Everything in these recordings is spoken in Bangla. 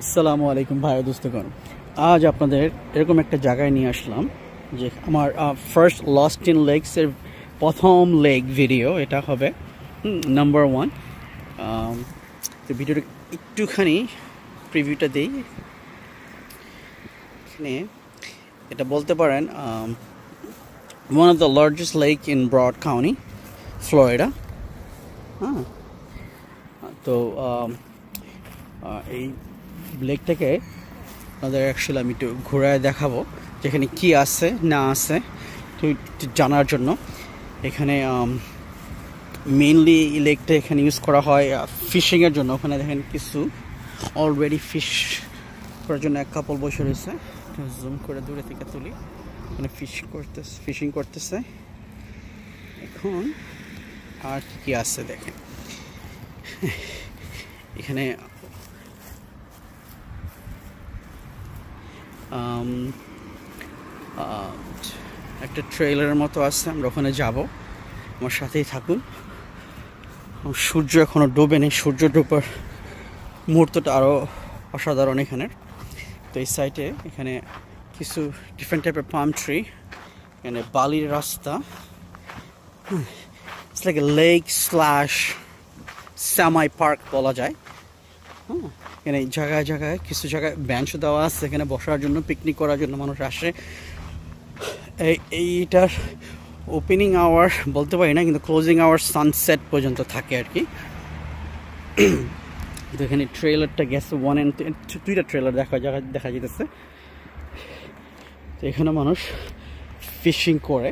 আসসালামু আলাইকুম ভাই দোস্তগণ। আজ আপনাদের এরকম একটা জায়গায় নিয়ে আসলাম যে আমার ফার্স্ট লস্ট ইন লেকসের প্রথম লেক ভিডিও এটা হবে নাম্বার 1। তো ভিডিওটা একটুখানি প্রিভিউটা দিই। এখানে এটা বলতে পারেন one of the largest lake in Broward County, Florida. হ্যাঁ, তো এই লেকটাকে আপনাদের অ্যাকচুয়ালি আমি একটু ঘোরায় দেখাবো যেখানে কি আছে না আছে তো জানার জন্য। এখানে মেইনলি লেকটা এখানে ইউজ করা হয় ফিশিংয়ের জন্য। ওখানে দেখেন কিছু অলরেডি ফিশ করার জন্য এক কাপল বসে রয়েছে। জুম করে দূরে থেকে তুলি, ওখানে ফিশিং করতেছে। এখন আর কি আছে দেখেন, এখানে একটা ট্রেলারের মতো আছে, আমরা ওখানে যাব। আমার সাথেই থাকুন। সূর্য এখনো ডোবেনি, সূর্য ডোবার মুহূর্তটা আরও অসাধারণ এখানের। তো এই সাইডে এখানে কিছু ডিফারেন্ট টাইপের পাম ট্রি, এখানে বালির রাস্তা। It's like a lake slash semai park বলা যায়। হ্যাঁ, এখানে জায়গায় জায়গায় কিছু জায়গায় বেঞ্চ দেওয়া আছে এখানে বসার জন্য, পিকনিক করার জন্য মানুষ আসে। এইটার ওপেনিং আওয়ার বলতে পারি না, কিন্তু ক্লোজিং আওয়ার সানসেট পর্যন্ত থাকে আর কি। তো এখানে ট্রেলারটা গেছে 1 and 2টা ট্রেলার দেখা যেতেছে। তো এখানে মানুষ ফিশিং করে।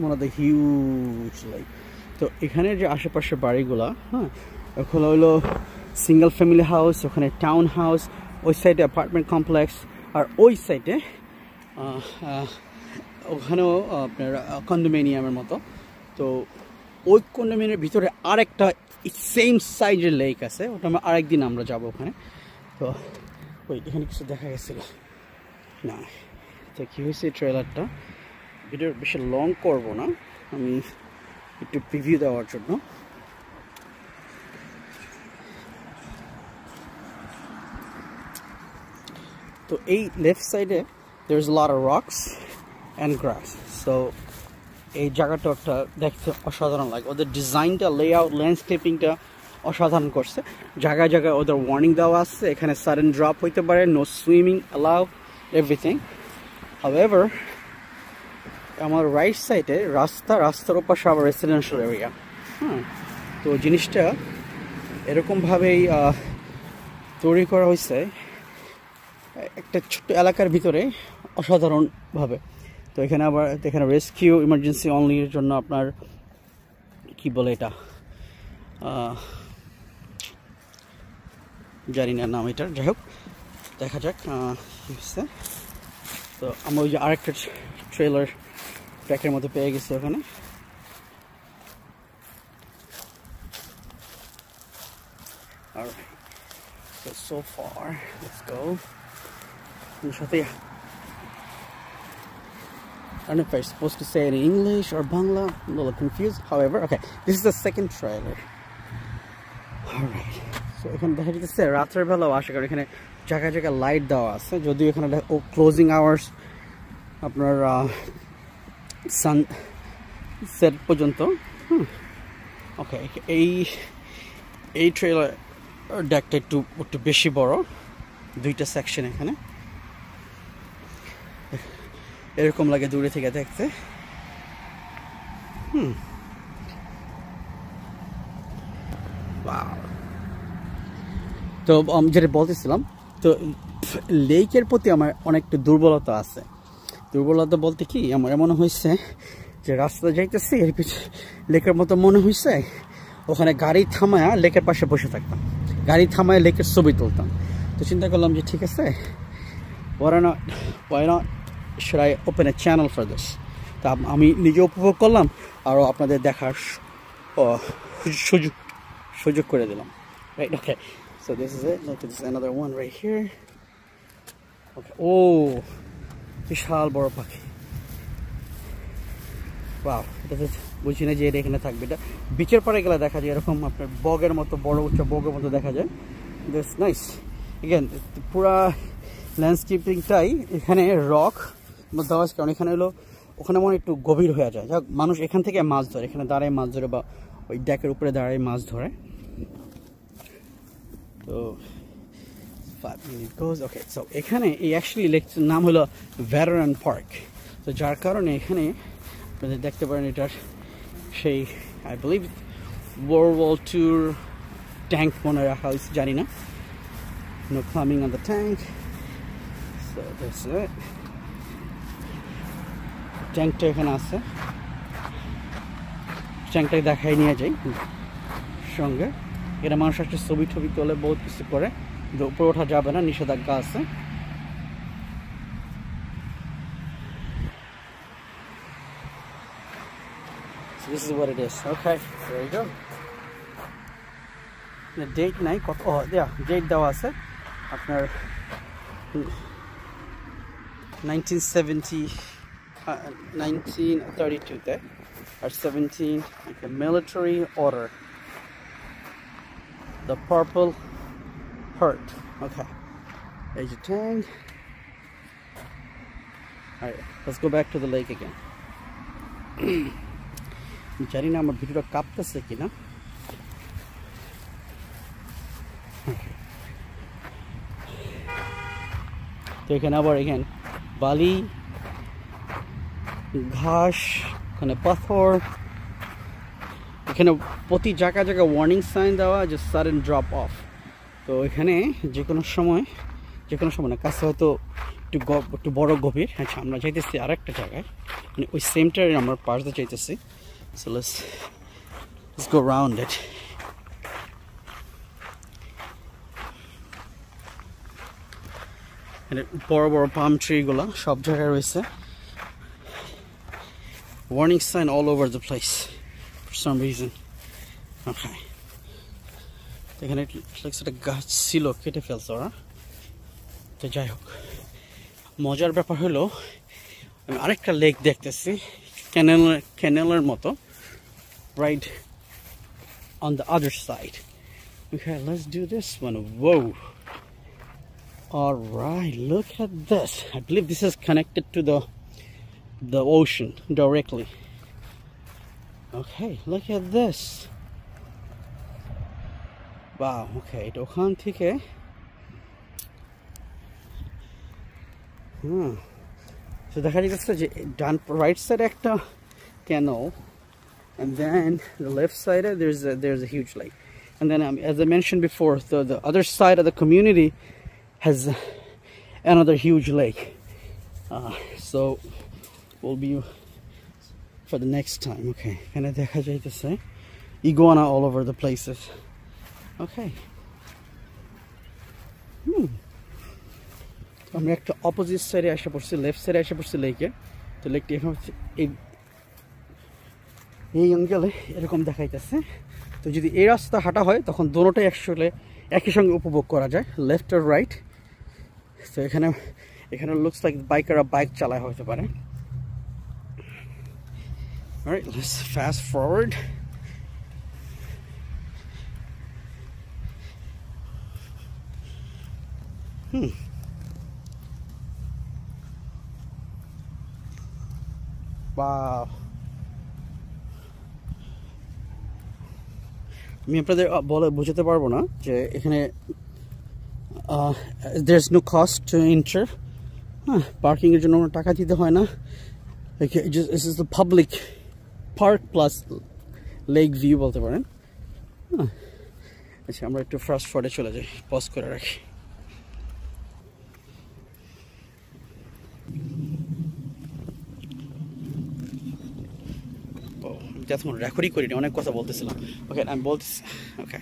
one of the huge lake. তো এখানে যে আশেপাশে বাড়িগুলা, হ্যাঁ, ওখানে হলো সিঙ্গেল ফ্যামিলি হাউস, ওখানে টাউন হাউস, ওই সাইডে অ্যাপার্টমেন্ট কমপ্লেক্স, আর ওই সাইডে ওখানেও আপনার কন্ডোমিনিয়ামের মতো। তো ওই কন্ডোমিনিয়ামের ভিতরে আরেকটা সেম সাইজের লেক আছে, ওটা আরেকদিন আমরা যাব ওখানে। তো ওই এখানে কিছু দেখা গেছিল না। তো কী হয়েছে ট্রেলারটা, ভিডিও বেশি লং করব না, আমি একটু প্রিভিউ দেওয়ার জন্য। তো এই লেফট সাইডে there's a lot of rocks and grass. So এই জায়গাটা একটা দেখতে অসাধারণ লাগে। ওদের ডিজাইনটা, লেআউট, ল্যান্ডস্কেপিংটা অসাধারণ করছে। জায়গায় জায়গায় ওদের ওয়ার্নিং দেওয়া আছে, এখানে সাডেন ড্রপ হইতে পারে, no swimming allow, everything. However আমার রাইট সাইডে রাস্তার ওপাশে আবার রেসিডেন্সিয়াল এরিয়া। হ্যাঁ, তো জিনিসটা এরকমভাবেই তৈরি করা হয়েছে একটা ছোট্ট এলাকার ভিতরে অসাধারণভাবে। তো এখানে আবার এখানে রেস্কিউ ইমার্জেন্সি অনলির জন্য আপনার কি বলে এটা, জানি না নাম এটার, যাই হোক দেখা যাক কী হচ্ছে। তো আমরা ওই যে আরেকটা ট্রেলার ট্র্যাকের মধ্যে পেয়ে গেছি ওখানে। Alright, so far, let's go. সাথে I don't know if I'm supposed to say it in English or Bangla. I'm a little confused. However, okay, this is the second trailer. Alright, so এখানে দেখা যাচ্ছে রাতের বেলাও আসে, কারণ এখানে জায়গায় জায়গায় লাইট দেওয়া আছে। যদিও এখানে ক্লোজিং আওয়ার্স আপনার সানসেট পর্যন্ত। ওকে, এই ট্রেলার ডেকটা একটু বেশি বড়, 2টা সেকশন এখানে। এরকম লাগে দূরে থেকে দেখতে। তো যেটা বলতেছিলাম, তো লেকের প্রতি আমার অনেকটা দুর্বলতা আছে। দুর্বলতা বলতে কি, আমার এমন হয়েছে যে রাস্তা যাইতেছি, এর পিছনে লেকের মতো মনে হয়েছে, ওখানে গাড়ি থামায় লেকের পাশে বসে থাকতাম, গাড়ি থামায় লেকের ছবি তুলতাম। তো চিন্তা করলাম যে ঠিক আছে, why not should I open a channel for this? তা আমি নিজে উপভোগ করলাম, আরও আপনাদের দেখার সুযোগ করে দিলাম। Right, okay, so this is it. Look, this is another one right here. Okay, oh, বিশাল বড় পাখি। বাহ, এটা তো বুঝি না যে এটা এখানে থাকবে। এটা বিচের পাড়ে গেলে দেখা যায় এরকম আপনার বগের মতো, বড় উচ্চ বগের মতো দেখা যায়। That's nice. এগেন পুরা ল্যান্ডস্কেপিংটাই এখানে রক দেওয়া আছে, কারণ এখানে হলো ওখানে মনে একটু গভীর হয়ে যায়। যাক, মানুষ এখান থেকে মাছ ধরে, এখানে দাঁড়ায় মাছ ধরে, বা ওই ডেকের উপরে দাঁড়ায় মাছ ধরে। তো 5 minutes goes. Okay, so এখানে এই অ্যাকচুয়ালি লেকটার নাম হলো ভেটারান পার্ক। তো যার কারণে এখানে আপনারা দেখতে পারেন এটার সেই I believe World War II tank মনে রাখা হয়েছে, জানি না। No climbing on the tank. So that's it. ট্যাঙ্কটা এখানে আছে, ট্যাঙ্কটাকে দেখাই নিয়ে যাই সঙ্গে। এটা মানুষ একটা ছবি টবি তোলে, বহুত কিছু করে। উপরে ওঠা যাবে না, নিষেধাজ্ঞা আছে। So this is what it is. Okay, there you go. The date নাই কত, ডেট দেওয়া আছে আপনার 1932 তে, আর 17 like a military order, the Purple Heart. Okay, there's a tank. Alright, let's go back to the lake again. জানি না আমার ভিডিওটা কাঁপতেছে কিনা। তো এখানে আবার এখানে বালি, ঘাস, এখানে পাথর, এখানে প্রতি জায়গা জায়গা ওয়ার্নিং সাইন দেওয়া, যে সাডেন ড্রপ অফ। তো এখানে যে কোনো সময় না, কাছে হয়তো একটু বড় গভীর। আচ্ছা, আমরা যাইতেছি আর একটা জায়গায়, মানে ওই সেমটার আমরা পাশ দিয়ে যাইতেছি। So let's go around it. বড় বড় পাম ট্রি গুলা সব জায়গায় রয়েছে। Warning sign all over the place for some reason. Okay. এখানে একটা গাছ ছিল, কেটে ফেলছে ওরা। তো যাই হোক, মজার ব্যাপার হলো আমি আরেকটা লেক দেখতেছি, ক্যানেলের মতো, right on the other side. Okay, let's do this one. Whoa. All right, look at this. I believe this is connected to the ocean directly. Okay, look at this. Wow, okay, এটা ওখান থেকে so দেখা যাচ্ছে যে ডান রাইট সাইডে একটা canal, and then the left side there's a huge lake, and then as I mentioned before, the other side of the community has another huge lake. So we'll be for the next time. Okay, and দেখা যাইতেছে iguana all over the places. Okay. আমরা একটা অপোজিট সাইডে এসে পড়ছি, লেফট সাইডে এসে পড়ছি লেকে। তো লেকটি এখন এই অ্যাঙ্গেলে এরকম দেখাইতেছে। তো যদি এই রাস্তা হাঁটা হয় তখন দোনোটাই আসলে একই সঙ্গে উপভোগ করা যায়, লেফট আর রাইট। তো এখানে লুকস লাইক বাইকাররা বাইক চালায় হতে পারে। Alright, let's fast forward. Wow. আমি আপনাদের বোঝাতে পারবো না যে এখানে there's no cost to enter. Parking এর জন্য টাকা দিতে হয় না। This is the public park plus lake view বলতে পারেন। আচ্ছা, আমরা একটু ফাস্ট ফরওয়ার্ডে চলে যাই, পজ করে রাখি। তখন রেকর্ডই করিনি, অনেক কথা বলতেছিলাম। ওকে, আমি বলতেছি। ওকে,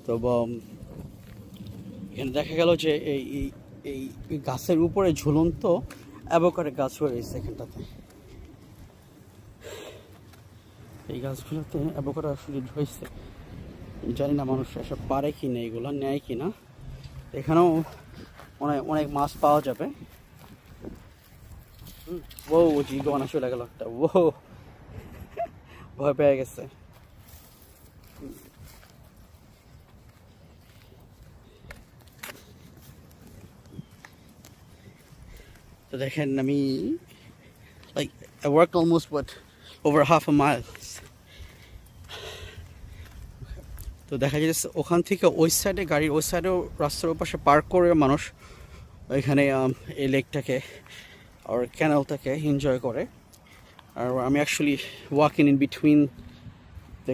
তো এখানে দেখা গেল যে এই গাছের উপরে ঝুলন্ত অ্যাভোকাডো গাছ রয়েছে এখানটাতে। এই গাছগুলোতে অ্যাভোকাডো আসলে হয়েছে, জানি না মানুষ এসব পারে কি না, এগুলো নেয় কি না। এখানেও অনেক মাছ পাওয়া যাবে। ও ইগুয়ানা চলে গেল একটা, ও ভয় পেয়ে গেছে। তো দেখেন আমি like I worked almost over half a mile. তো দেখা যাচ্ছে ওখান থেকে ওই সাইডে গাড়ি, ওই সাইডেও রাস্তার ওপাশে পার্ক করে মানুষ ওইখানে এই লেকটাকে আর ক্যানেলটাকে এনজয় করে। আর আমি actually walking in between the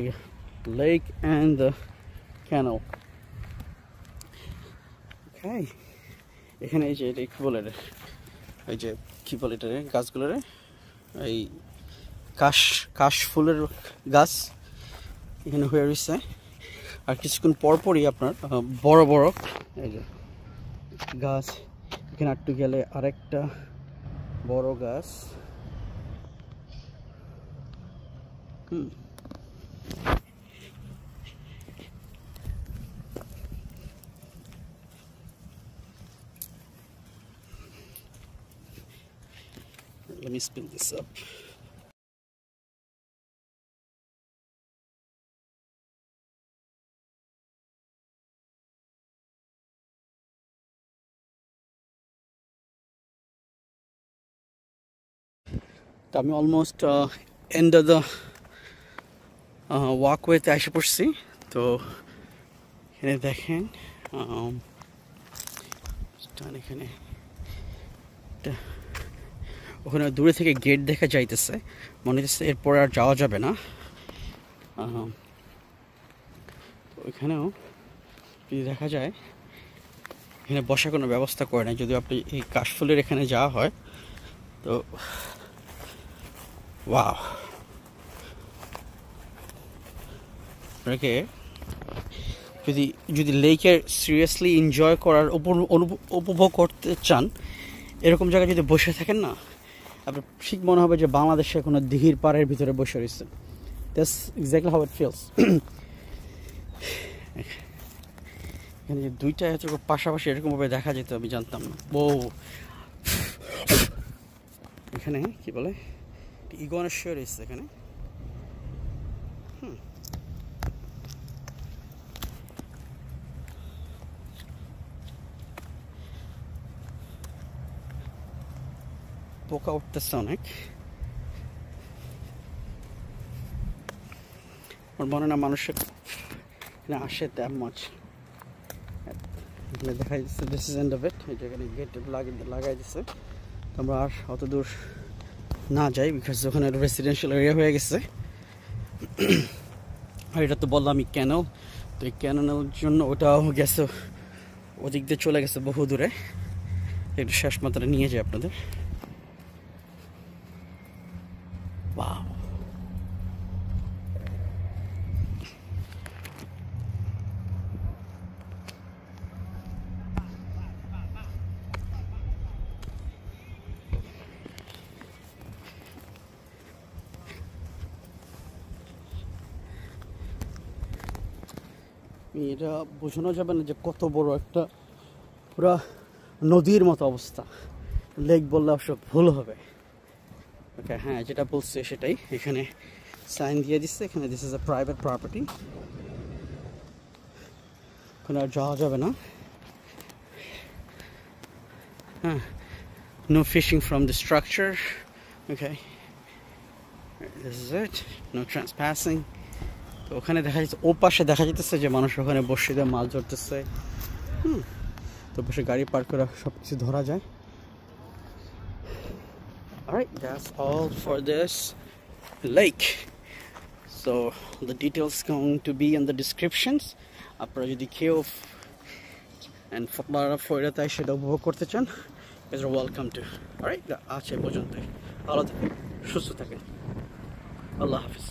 lake and the canal. এখানে এই যে এটা কী বলে, এই যে কী বলে এটা গাছগুলোর, এই কাশ ফুলের গাছ এখানে হয়ে রয়েছে। আর কিছুক্ষণ পরপরই আপনার বড় বড় এই যে গাছ, এখানে একটু গেলে আরেকটা বড় গাছ। Let me spin this up. আমি অলমোস্ট এন্ড অফ দ্য ওয়াকওয়েতে এসে পড়ছি। তো এখানে দেখেন এখানে ওখানে দূরে থেকে গেট দেখা যাইতেছে, মনে হচ্ছে এরপর আর যাওয়া যাবে না। ওইখানেও যদি দেখা যায় এখানে বসার কোনো ব্যবস্থা করে নাই, যদি আপনি এই কাশফুলের এখানে যাওয়া হয়। তো ওয়াও, আপনাকে যদি লেকের সিরিয়াসলি এনজয় করার উপভোগ করতে চান, এরকম জায়গায় যদি বসে থাকেন না, আপনার ঠিক মনে হবে যে বাংলাদেশে কোনো দিঘির পাড়ের ভিতরে বসে রয়েছে। That's exactly how it feels. এখানে যে দুইটা এত পাশাপাশি এরকমভাবে দেখা যেত আমি জানতাম না। ও এখানে কি বলে ইগুয়ানা শুয়ে রয়েছে এখানে। পোকা উঠতেছে অনেক। আমার মনে না মানুষের এখানে আসে তেমন মাছ। এখানে দেখা যাচ্ছে this is end of it. এই যেখানে গেট লাগাই দিচ্ছে। আমরা আর অত দূর না যাই, বিকজ ওখানে রেসিডেন্সিয়াল এরিয়া হয়ে গেছে। আর এটা তো বললাম আমি ক্যানেল, তো এই ক্যানেলের জন্য ওটাও গেছে, ওদিক দিয়ে চলে গেছে বহু দূরে। একটু শেষ মাত্রা নিয়ে যায় আপনাদের। Wow. এটা বোঝানো যাবে না যে কত বড় একটা পুরা নদীর মতো অবস্থা। লেক বললে অবশ্য ভুল হবে। ওকে, হ্যাঁ যেটা বলছে সেটাই। এখানে সাইন দিয়ে দিচ্ছে, এখানে this is a private property, ওখানে আর যাওয়া যাবে না। হ্যাঁ, no fishing from the structure. Okay, this is it, no trespassing. তো ওখানে দেখা যাচ্ছে, ও পাশে দেখা যেতেছে যে মানুষ ওখানে বসে দিয়ে মাছ ধরতেছে। তো পাশে গাড়ি পার্ক করে সব কিছু ধরা যায়। Alright, that's all for this lake. So the details going to be in the descriptions. আপনারা যদি কেউ and আপনারা ফয়রাতে সেটা উপভোগ করতে চান, you're welcome to. Alright, আজ এই পর্যন্তই। ভালো থাকেন, সুস্থ থাকেন। আল্লাহ হাফিজ।